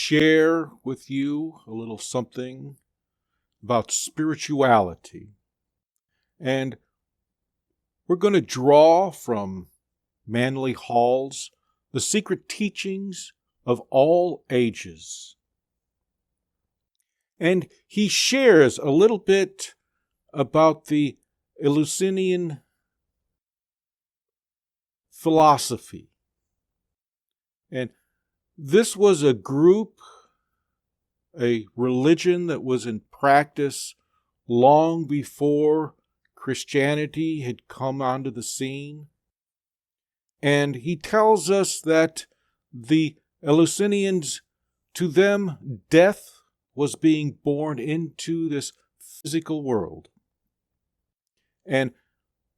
share with you a little something about spirituality. And we're going to draw from Manly Hall's The Secret Teachings of All Ages. And he shares a little bit about the Eleusinian philosophy. And this was a group, a religion that was in practice long before Christianity had come onto the scene. And he tells us that the Eleusinians, to them, death was being born into this physical world. And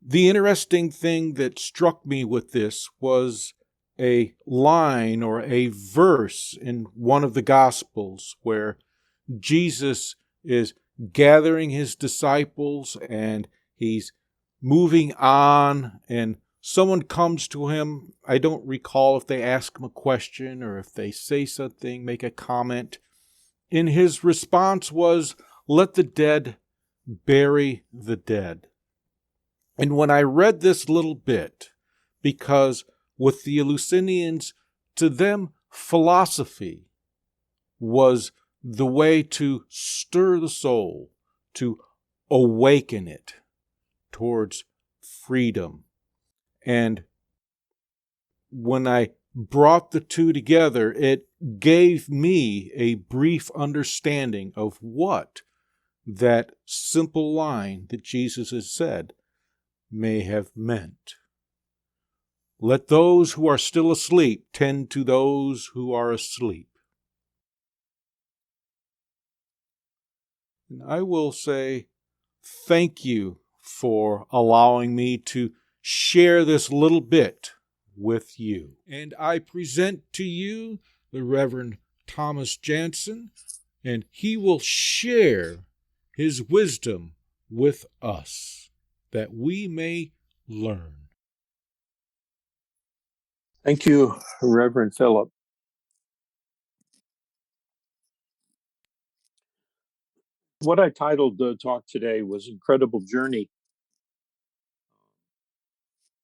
the interesting thing that struck me with this was a line or a verse in one of the Gospels where Jesus is gathering his disciples and he's moving on, and someone comes to him. I don't recall if they ask him a question or if they say something, make a comment. And his response was, "Let the dead bury the dead." And when I read this little bit, because with the Eleusinians, to them, philosophy was the way to stir the soul, to awaken it towards freedom. And when I brought the two together, it gave me a brief understanding of what that simple line that Jesus has said may have meant. Let those who are still asleep tend to those who are asleep. And I will say thank you for allowing me to share this little bit with you. And I present to you the Reverend Thomas Jansen, and he will share his wisdom with us that we may learn. Thank you, Reverend Philip. What I titled the talk today was Incredible Journey.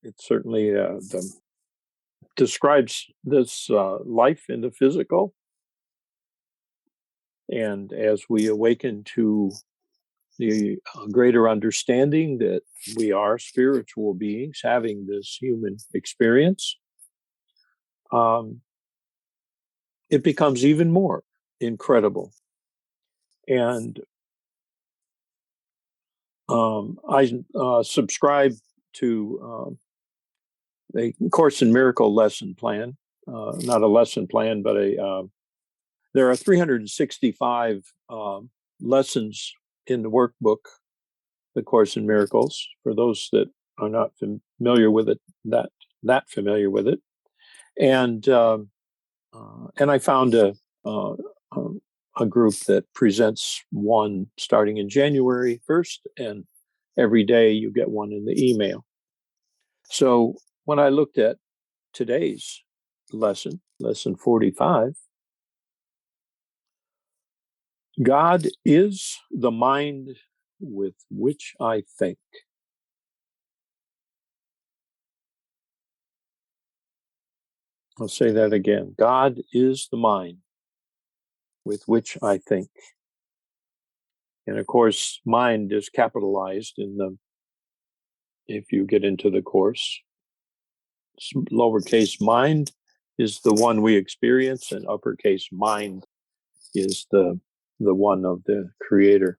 It certainly describes this life in the physical. And as we awaken to the greater understanding that we are spiritual beings having this human experience, it becomes even more incredible. And I subscribe to a Course in Miracle lesson plan, not a lesson plan, but there are 365 lessons in the workbook, The Course in Miracles, for those that are not familiar with it, that familiar with it. And I found a group that presents one starting in January 1st, and every day you get one in the email. So when I looked at today's lesson 45, God is the mind with which I think. I'll say that again. God is the mind with which I think. And of course, mind is capitalized if you get into the course. Lowercase mind is the one we experience, and uppercase mind is the one of the Creator.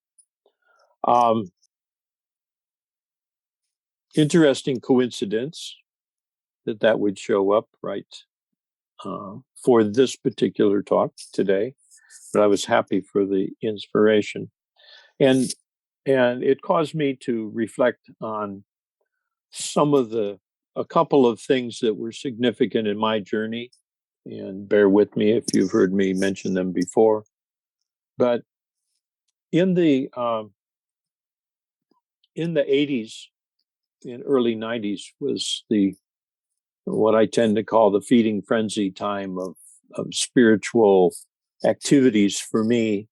Interesting coincidence that would show up right for this particular talk today, but I was happy for the inspiration, and it caused me to reflect on a couple of things that were significant in my journey, and bear with me if you've heard me mention them before. But in the 80s and early 90s was what I tend to call the feeding frenzy time of spiritual activities for me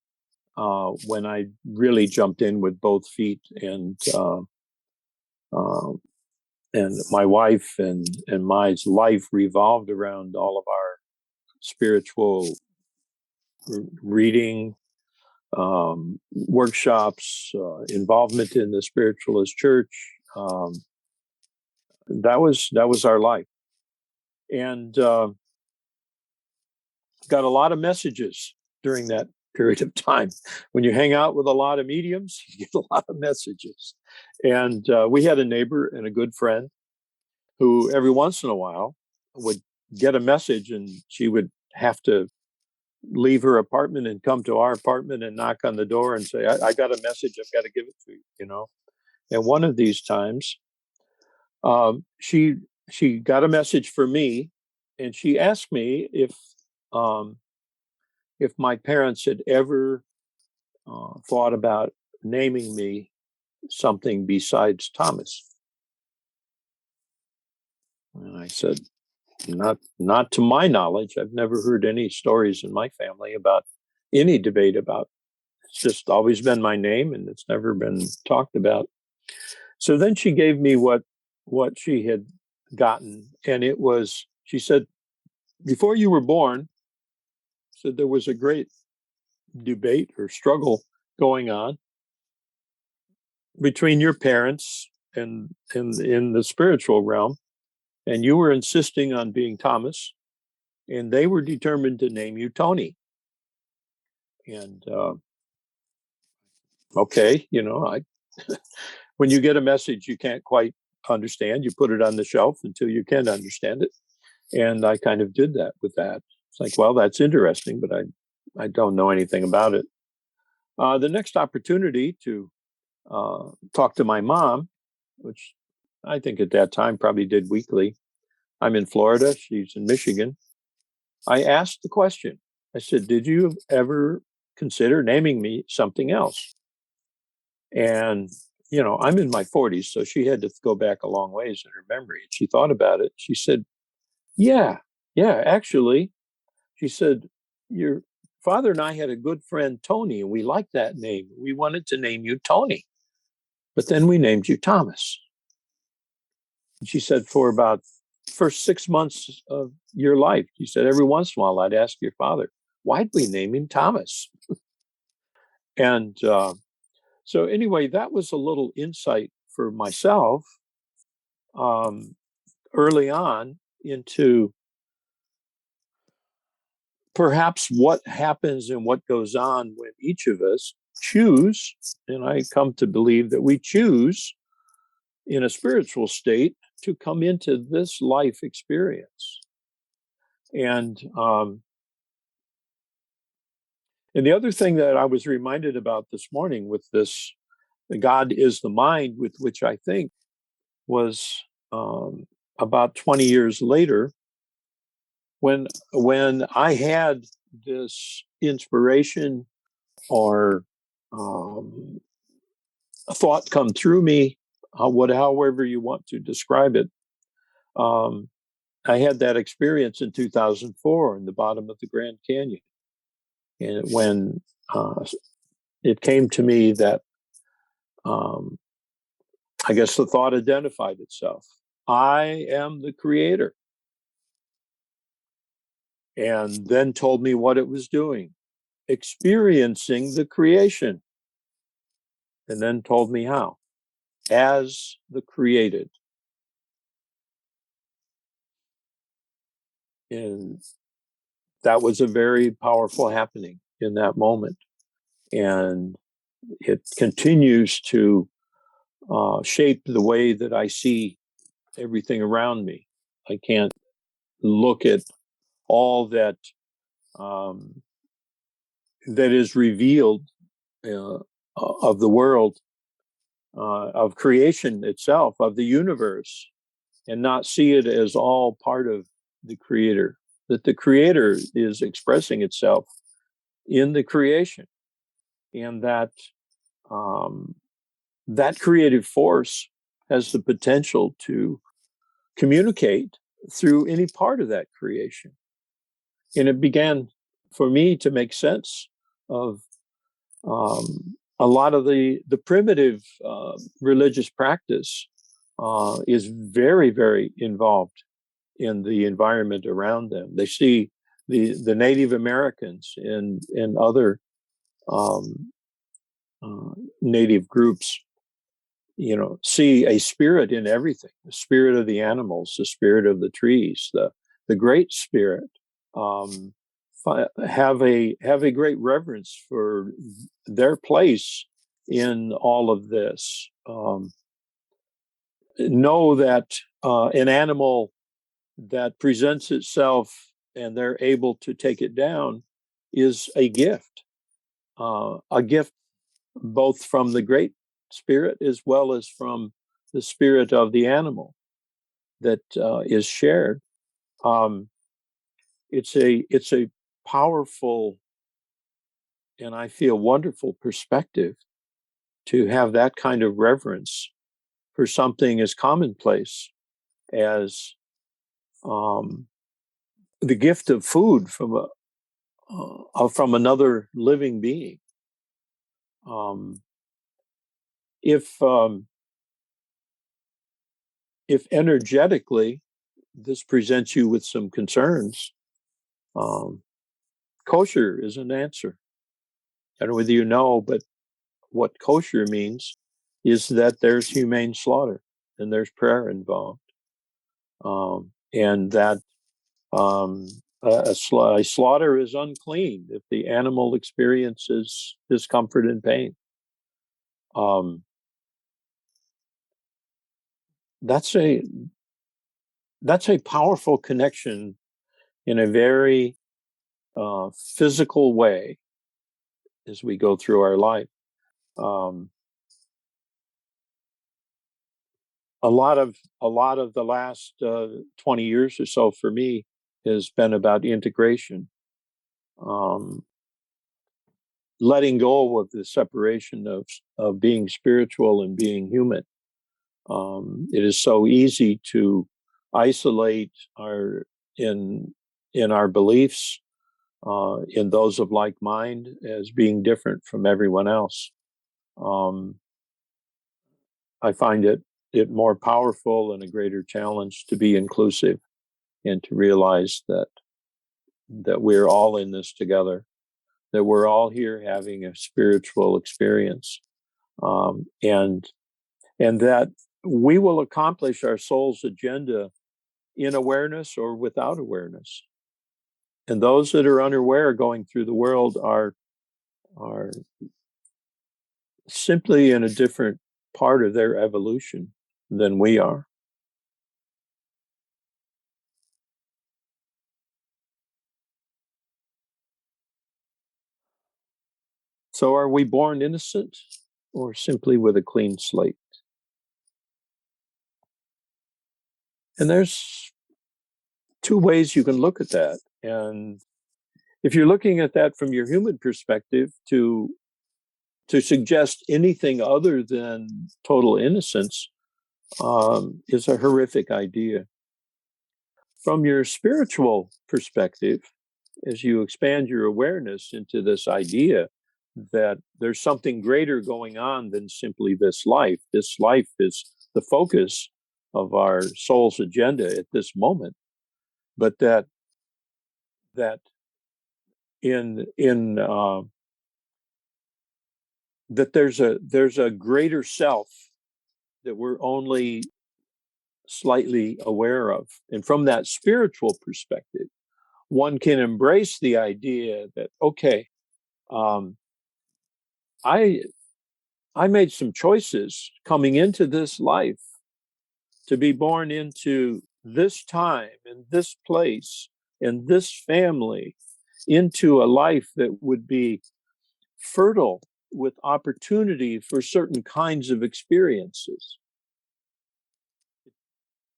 when I really jumped in with both feet, and my wife and my life revolved around all of our spiritual reading, workshops, involvement in the spiritualist church. That was our life, and got a lot of messages during that period of time. When you hang out with a lot of mediums, you get a lot of messages. And we had a neighbor and a good friend who every once in a while would get a message, and she would have to leave her apartment and come to our apartment and knock on the door and say, I got a message, I've got to give it to you. And one of these times, she got a message for me, and she asked me um, if my parents had ever thought about naming me something besides Thomas. And I said, not to my knowledge. I've never heard any stories in my family about any debate about. It's just always been my name, and it's never been talked about. So then she gave me what she had gotten, and it was, she said, before you were born, said there was a great debate or struggle going on between your parents and in the spiritual realm, and you were insisting on being Thomas, and they were determined to name you Tony. And okay, I when you get a message you can't quite understand, you put it on the shelf until you can understand it. And I kind of did that with that. It's like, well, that's interesting, but I don't know anything about it. The next opportunity to talk to my mom, which I think at that time probably did weekly. I'm in Florida, she's in Michigan. I asked the question. I said, did you ever consider naming me something else? And, I'm in my 40s, so she had to go back a long ways in her memory. And she thought about it. She said, yeah, actually, she said, your father and I had a good friend, Tony, and we liked that name. We wanted to name you Tony, but then we named you Thomas. And she said, for about first 6 months of your life, she said, every once in a while, I'd ask your father, why'd we name him Thomas? And so anyway, that was a little insight for myself um, early on into perhaps what happens and what goes on when each of us choose, and I come to believe that we choose in a spiritual state to come into this life experience. And the other thing that I was reminded about this morning with this, God is the mind with which I think, was about 20 years later, when I had this inspiration or a thought come through me, however you want to describe it. I had that experience in 2004 in the bottom of the Grand Canyon, and when it came to me that I guess the thought identified itself. I am the creator. And then told me what it was doing, experiencing the creation. And then told me how, as the created. And that was a very powerful happening in that moment. And it continues to shape the way that I see everything around me. I can't look at all that that is revealed of the world, of creation itself, of the universe, and not see it as all part of the creator. That the creator is expressing itself in the creation, and that that creative force has the potential to communicate through any part of that creation. And it began for me to make sense of a lot of the primitive religious practice is very, very involved in the environment around them. They see the Native Americans and other native groups, see a spirit in everything, the spirit of the animals, the spirit of the trees, the great spirit. Have a great reverence for their place in all of this. Know that an animal that presents itself and they're able to take it down is a gift both from the great spirit as well as from the spirit of the animal that is shared. It's a powerful and I feel wonderful perspective to have that kind of reverence for something as commonplace as the gift of food from another living being. If energetically this presents you with some concerns, kosher is an answer. I don't know whether you know, but what kosher means is that there's humane slaughter and there's prayer involved, and that a slaughter is unclean if the animal experiences discomfort and pain. That's a powerful connection in a very physical way as we go through our life. A lot of the last 20 years or so for me has been about integration, letting go of the separation of being spiritual and being human. It is so easy to isolate in our beliefs, in those of like mind, as being different from everyone else. I find it more powerful and a greater challenge to be inclusive and to realize that we're all in this together, that we're all here having a spiritual experience, and that we will accomplish our soul's agenda in awareness or without awareness. And those that are unaware going through the world are simply in a different part of their evolution than we are. So are we born innocent or simply with a clean slate? And there's two ways you can look at that. And if you're looking at that from your human perspective, to suggest anything other than total innocence is a horrific idea. From your spiritual perspective, as you expand your awareness into this idea that there's something greater going on than simply this life. This life is the focus of our soul's agenda at this moment, but that that there's a greater self that we're only slightly aware of. And from that spiritual perspective, one can embrace the idea that, okay, I made some choices coming into this life to be born into this time and this place and this family, into a life that would be fertile with opportunity for certain kinds of experiences.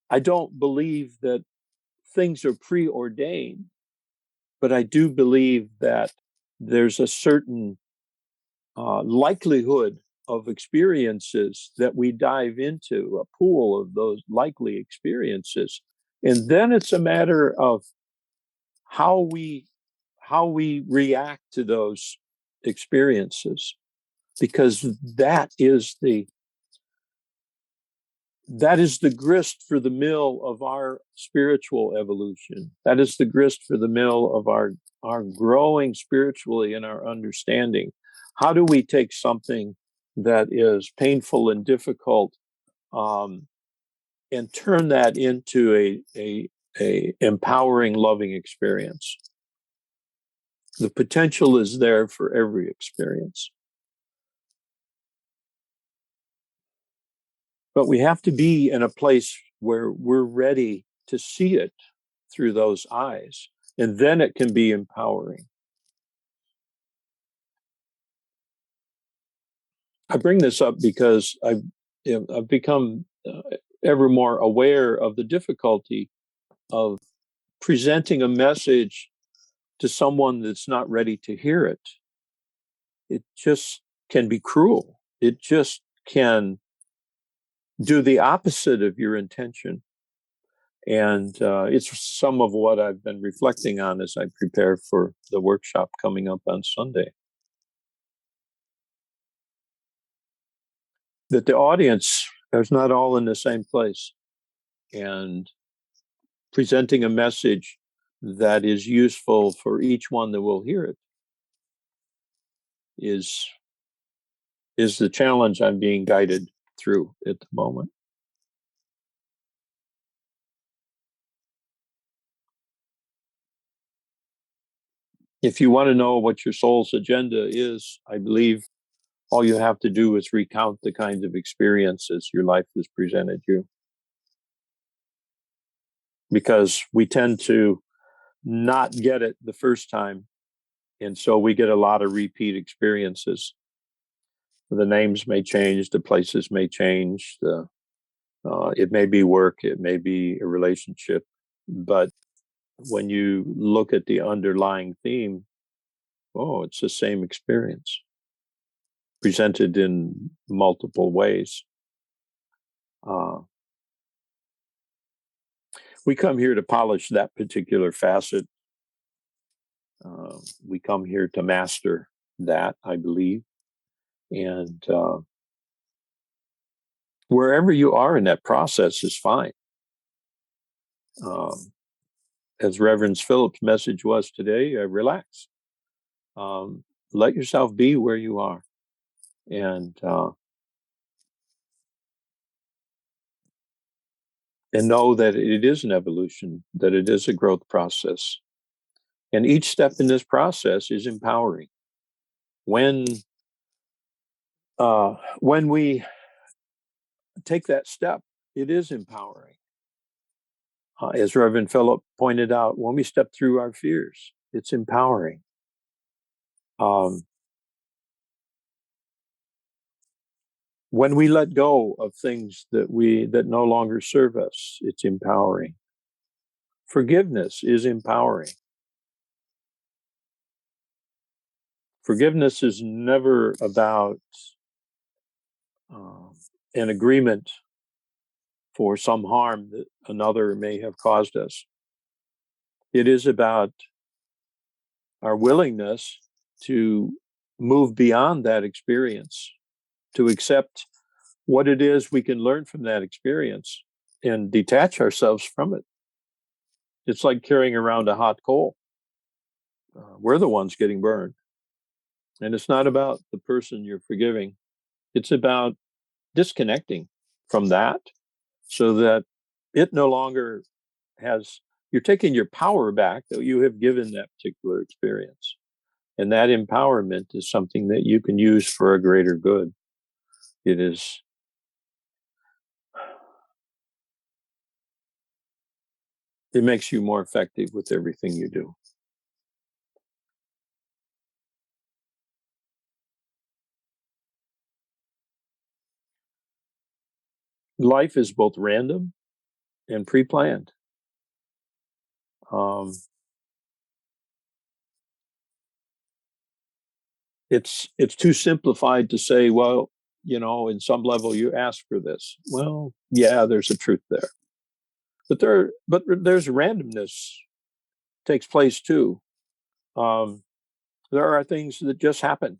I don't believe that things are preordained, but I do believe that there's a certain likelihood of experiences that we dive into, a pool of those likely experiences. And then it's a matter of how we how we react to those experiences, because that is the grist for the mill of our spiritual evolution. That is the grist for the mill of our growing spiritually in our understanding. How do we take something that is painful and difficult, and turn that into a empowering, loving experience? The potential is there for every experience. But we have to be in a place where we're ready to see it through those eyes, and then it can be empowering. I bring this up because I've become ever more aware of the difficulty of presenting a message to someone that's not ready to hear it. It just can be cruel. It just can do the opposite of your intention. And it's some of what I've been reflecting on as I prepare for the workshop coming up on Sunday. That the audience is not all in the same place. And presenting a message that is useful for each one that will hear it is the challenge I'm being guided through at the moment. If you want to know what your soul's agenda is, I believe all you have to do is recount the kinds of experiences your life has presented you. Because we tend to not get it the first time. And so we get a lot of repeat experiences. The names may change, the places may change, it may be work, it may be a relationship. But when you look at the underlying theme, it's the same experience presented in multiple ways. We come here to polish that particular facet. We come here to master that, I believe. And wherever you are in that process is fine. As Reverend Phillips' message was today, relax. Let yourself be where you are. And know that it is an evolution, that it is a growth process. And each step in this process is empowering. When we take that step, it is empowering. As Reverend Philip pointed out, when we step through our fears, it's empowering. When we let go of things that no longer serve us, it's empowering. Forgiveness is empowering. Forgiveness is never about an agreement for some harm that another may have caused us. It is about our willingness to move beyond that experience, to accept what it is we can learn from that experience and detach ourselves from it. It's like carrying around a hot coal. We're the ones getting burned. And it's not about the person you're forgiving. It's about disconnecting from that so that it no longer has, you're taking your power back that you have given that particular experience. And that empowerment is something that you can use for a greater good. It makes you more effective with everything you do. Life is both random and pre-planned. It's too simplified to say, well, in some level you ask for this. Well, yeah, there's a truth there. But there's randomness takes place too. there are things that just happen.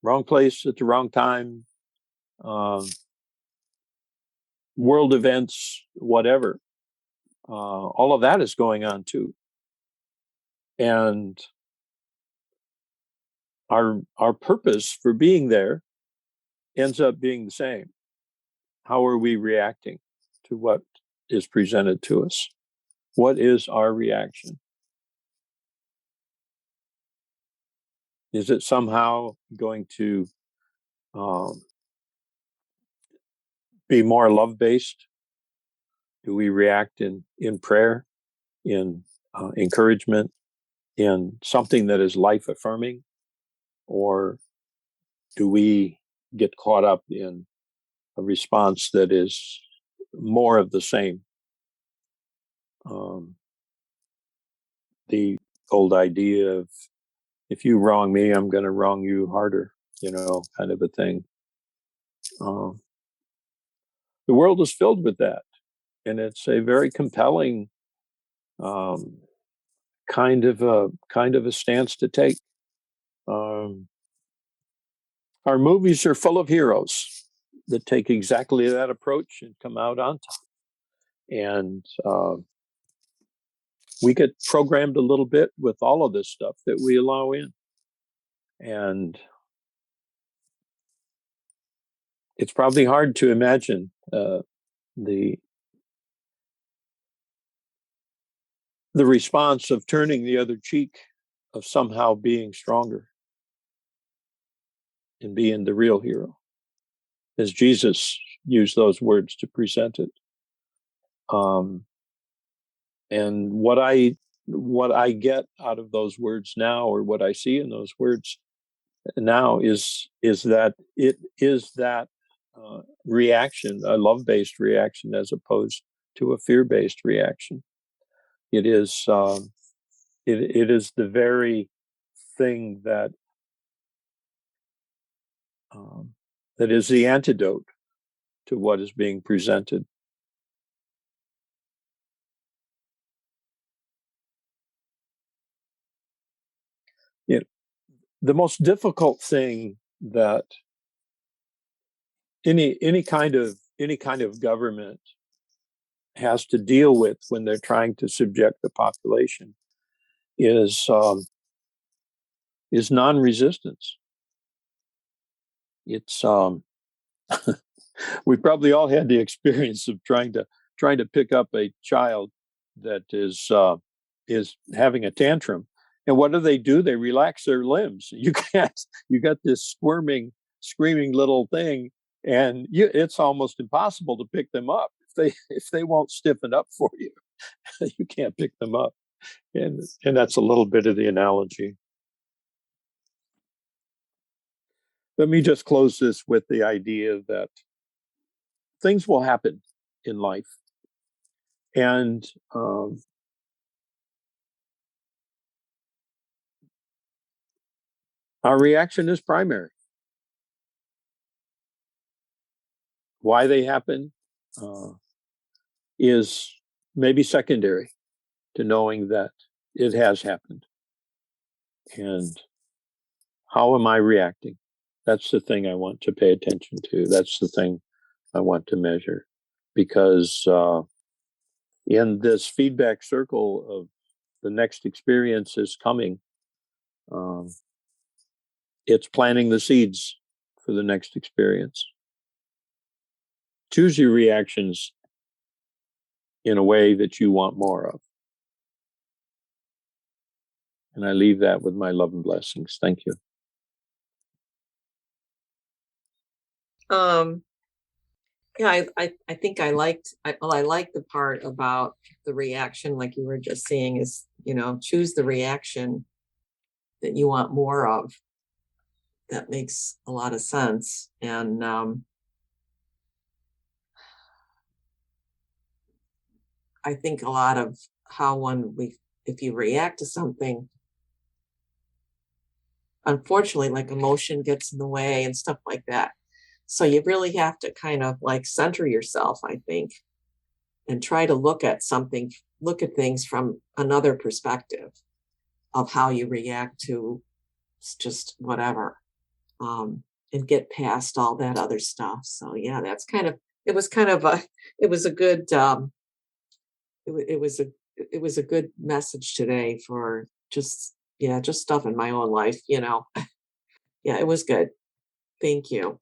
Wrong place at the wrong time, world events, whatever. All of that is going on too. And our purpose for being there ends up being the same. How are we reacting to what is presented to us? What is our reaction? Is it somehow going to be more love-based? Do we react in prayer, in encouragement, in something that is life-affirming? Or do we get caught up in a response that is more of the same? The old idea of, if you wrong me, I'm going to wrong you harder, kind of a thing. The world is filled with that, and it's a very compelling kind of a stance to take. Our movies are full of heroes that take exactly that approach and come out on top. And we get programmed a little bit with all of this stuff that we allow in. And it's probably hard to imagine the response of turning the other cheek, of somehow being stronger and being the real hero, as Jesus used those words to present it. And what I get out of those words now, or what I see in those words now, is that it is that reaction, a love-based reaction, as opposed to a fear-based reaction. It is it is the very thing that that is the antidote to what is being presented. The most difficult thing that any kind of government has to deal with when they're trying to subject the population is non-resistance. It's we probably all had the experience of trying to pick up a child that is having a tantrum, and what do? They relax their limbs. You got this squirming, screaming little thing, and it's almost impossible to pick them up if they won't stiffen up for you. You can't pick them up, and that's a little bit of the analogy. Let me just close this with the idea that things will happen in life, and our reaction is primary. Why they happen is maybe secondary to knowing that it has happened. And how am I reacting? That's the thing I want to pay attention to. That's the thing I want to measure. Because in this feedback circle of the next experience is coming, it's planting the seeds for the next experience. Choose your reactions in a way that you want more of. And I leave that with my love and blessings. Thank you. Yeah, I think I liked the part about the reaction, like you were just saying, is, choose the reaction that you want more of. That makes a lot of sense. And I think a lot of how if you react to something, unfortunately, like emotion gets in the way and stuff like that. So you really have to kind of like center yourself, I think, and try to look at things from another perspective. of how you react to just whatever, and get past all that other stuff. So yeah, that's kind of, it was kind of a, it was a good, it was a, it was a good message today for just, yeah, just stuff in my own life, you know. Yeah, it was good. Thank you.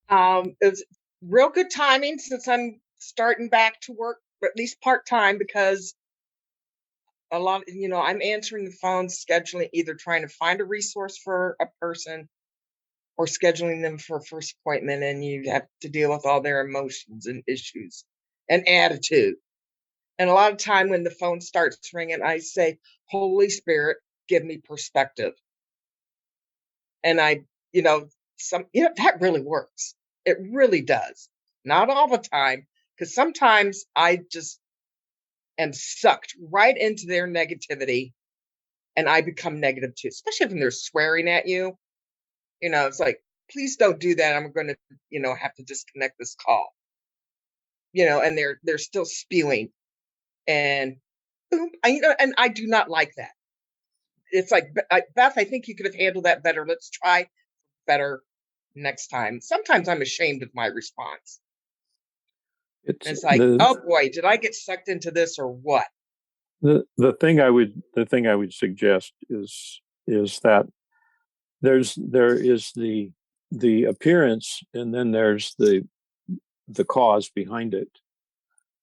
It's real good timing since I'm starting back to work, at least part-time, because a lot, I'm answering the phone, scheduling, either trying to find a resource for a person or scheduling them for a first appointment, and you have to deal with all their emotions and issues and attitude. And a lot of time when the phone starts ringing, I say, Holy Spirit, give me perspective. And you know, that really works. It really does. Not all the time, because sometimes I just am sucked right into their negativity and I become negative too, especially when they're swearing at you. It's like, please don't do that. I'm going to, have to disconnect this call. And they're still spewing and boom, and I do not like that. It's like, Beth, I think you could have handled that better. Let's try better next time. Sometimes I'm ashamed of my response. It's like, oh boy, did I get sucked into this or what? The thing I would suggest is that there is the appearance, and then there's the cause behind it.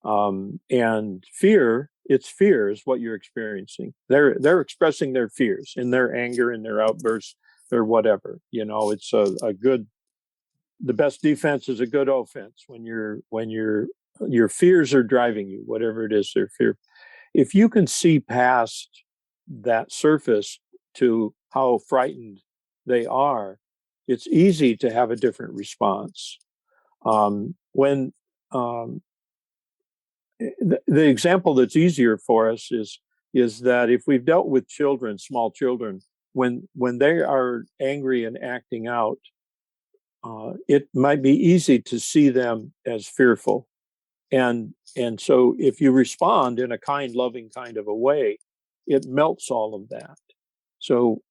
And fear is what you're experiencing. They're expressing their fears in their anger, in their outbursts, or whatever. It's a good, the best defense is a good offense when your fears are driving you, whatever it is, their fear. If you can see past that surface to how frightened they are, it's easy to have a different response. When the example that's easier for us is that if we've dealt with children, small children, when they are angry and acting out, it might be easy to see them as fearful. And so if you respond in a kind, loving kind of a way, it melts all of that. So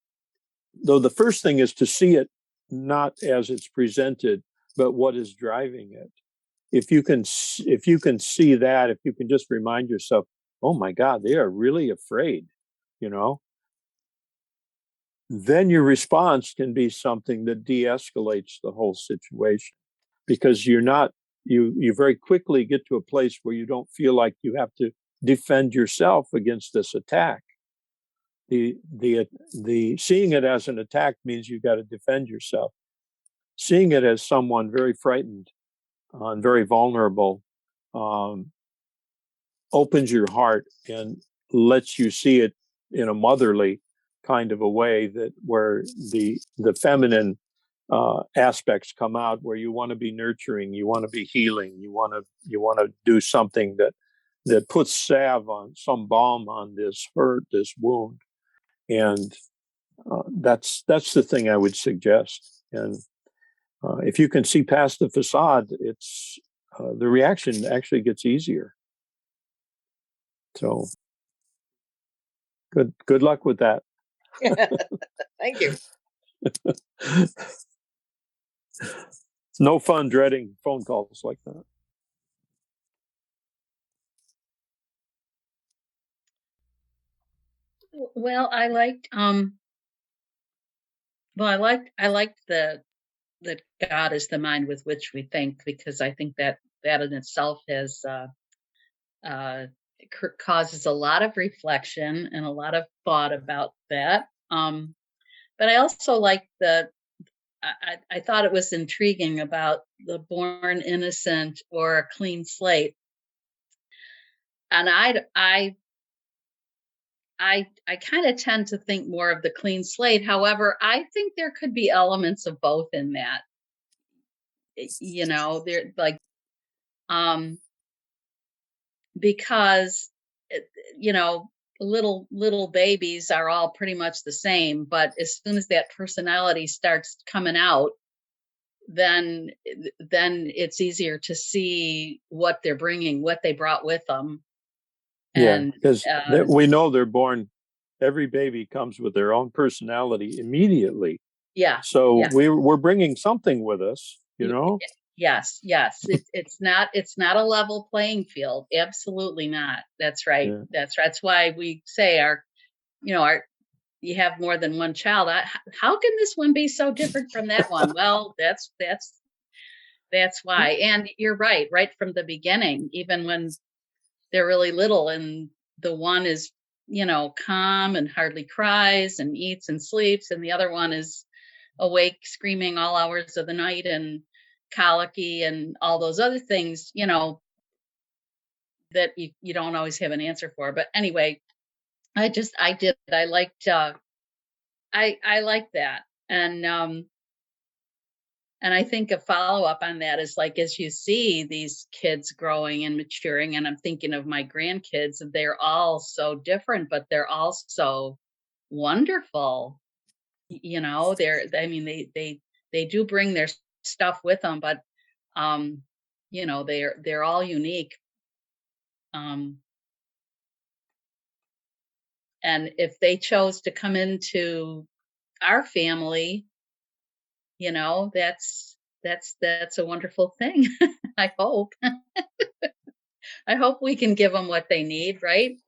though the first thing is to see it not as it's presented, but what is driving it. If you can see that, if you can just remind yourself, oh my God, they are really afraid, you know, then your response can be something that de-escalates the whole situation, because you very quickly get to a place where you don't feel like you have to defend yourself against this attack. The seeing it as an attack means you've got to defend yourself. Seeing it as someone very frightened and very vulnerable opens your heart and lets you see it in a motherly kind of a way, that where the feminine aspects come out, where you want to be nurturing, you want to be healing, you want to do something that puts salve on, some balm on this hurt, this wound. And that's the thing I would suggest. And if you can see past the facade, it's the reaction actually gets easier. So good luck with that. Thank you. It's no fun dreading phone calls like that. Well, I liked the that God is the mind with which we think, because I think that in itself has causes a lot of reflection and a lot of thought about that. But I also like I thought it was intriguing about the born innocent or a clean slate. And I kind of tend to think more of the clean slate. However, I think there could be elements of both in that. They're like, because, you know, little babies are all pretty much the same, but as soon as that personality starts coming out, then it's easier to see what they're bringing, what they brought with them. And because uh, we know they're born. Every baby comes with their own personality immediately. yeah, So yeah. we're bringing something with us, you Y- know. Yes, yes. It's not a level playing field. Absolutely not. That's right. Yeah. That's why we say our you have more than one child. How can this one be so different from that one? Well, that's why. And you're right, right from the beginning, even when they're really little and the one is, calm and hardly cries and eats and sleeps, and the other one is awake screaming all hours of the night and colicky and all those other things, that you don't always have an answer for. But anyway, I liked I like that. And I think a follow up on that is like, as you see these kids growing and maturing, and I'm thinking of my grandkids, they're all so different, but they're also wonderful. I mean, they do bring their stuff with them, but they're all unique. Um, and if they chose to come into our family, that's a wonderful thing. I hope. I hope we can give them what they need, right?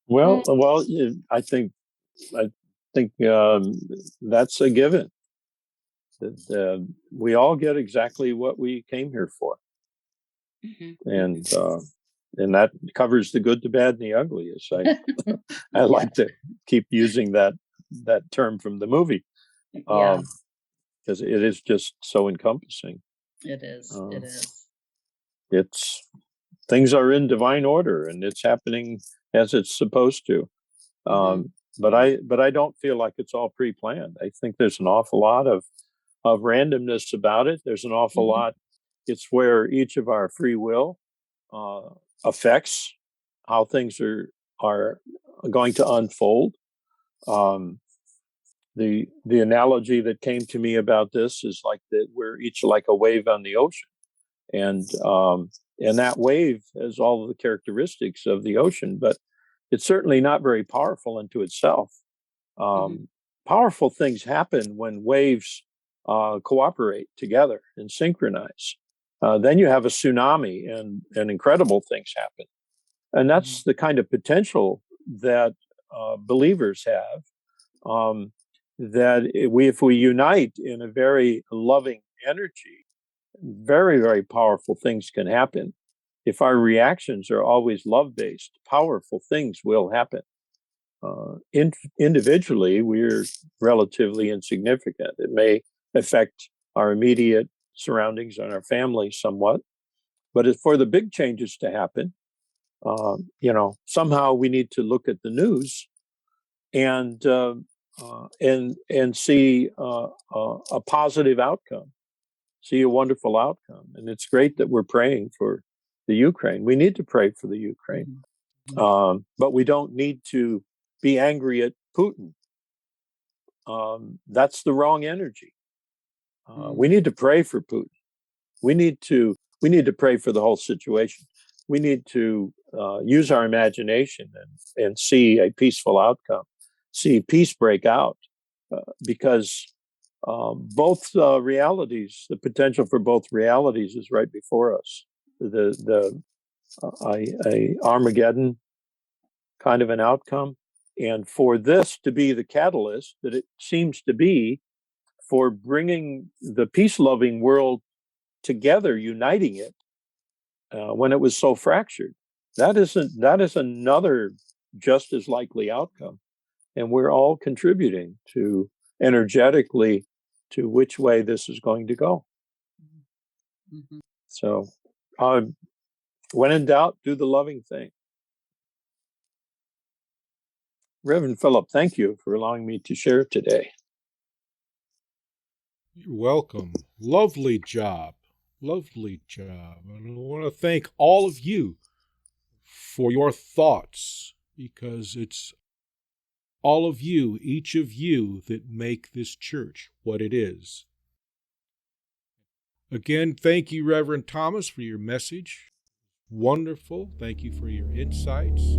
Well, yeah, I think that's a given. That we all get exactly what we came here for, Mhm. and that covers the good, the bad, and the ugly. As I Yeah, like to keep using that term from the movie, yeah, because it is just so encompassing. it is. Uh, It is. it's Things are in divine order, and it's happening as it's supposed to. Mhm. But I don't feel like it's all pre-planned. I think there's an awful lot of randomness about it. There's an awful Mhm. lot. It's where each of our free will uh, affects how things are going to unfold. Um, the analogy that came to me about this is like that we're each like a wave on the ocean, and that wave has all of the characteristics of the ocean, but it's certainly not very powerful unto itself. Mhm. Um, Powerful things happen when waves cooperate together and synchronize. Then you have a tsunami, and incredible things happen. And Mhm. that's the kind of potential that believers have. Um, that if we unite in a very loving energy, very, very powerful things can happen. If our reactions are always love based, powerful things will happen. Individually, we're relatively insignificant. It may affect our immediate surroundings and our family somewhat, but as for the big changes to happen, somehow we need to look at the news and see a positive outcome, see a wonderful outcome. And it's great that we're praying for the Ukraine. We need to pray for the Ukraine, Mhm. Mhm. but we don't need to be angry at Putin. That's the wrong energy. We Mhm. need to pray for Putin. We need to pray for the whole situation. We need to use our imagination and see a peaceful outcome, see peace break out, because both realities, the potential for both realities, is right before us. The a Armageddon kind of an outcome, and for this to be the catalyst that it seems to be for bringing the peace loving world together, uniting it when it was so fractured. That is another just as likely outcome, and we're all contributing to energetically to which way this is going to go. Mhm. So, uh, when in doubt, do the loving thing. Reverend Philip, thank you for allowing me to share today. You're welcome. Lovely job. Lovely job. And I want to thank all of you for your thoughts, because it's all of you, each of you, that make this church what it is. Again, thank you, Reverend Thomas, for your message. Wonderful. Thank you for your insights.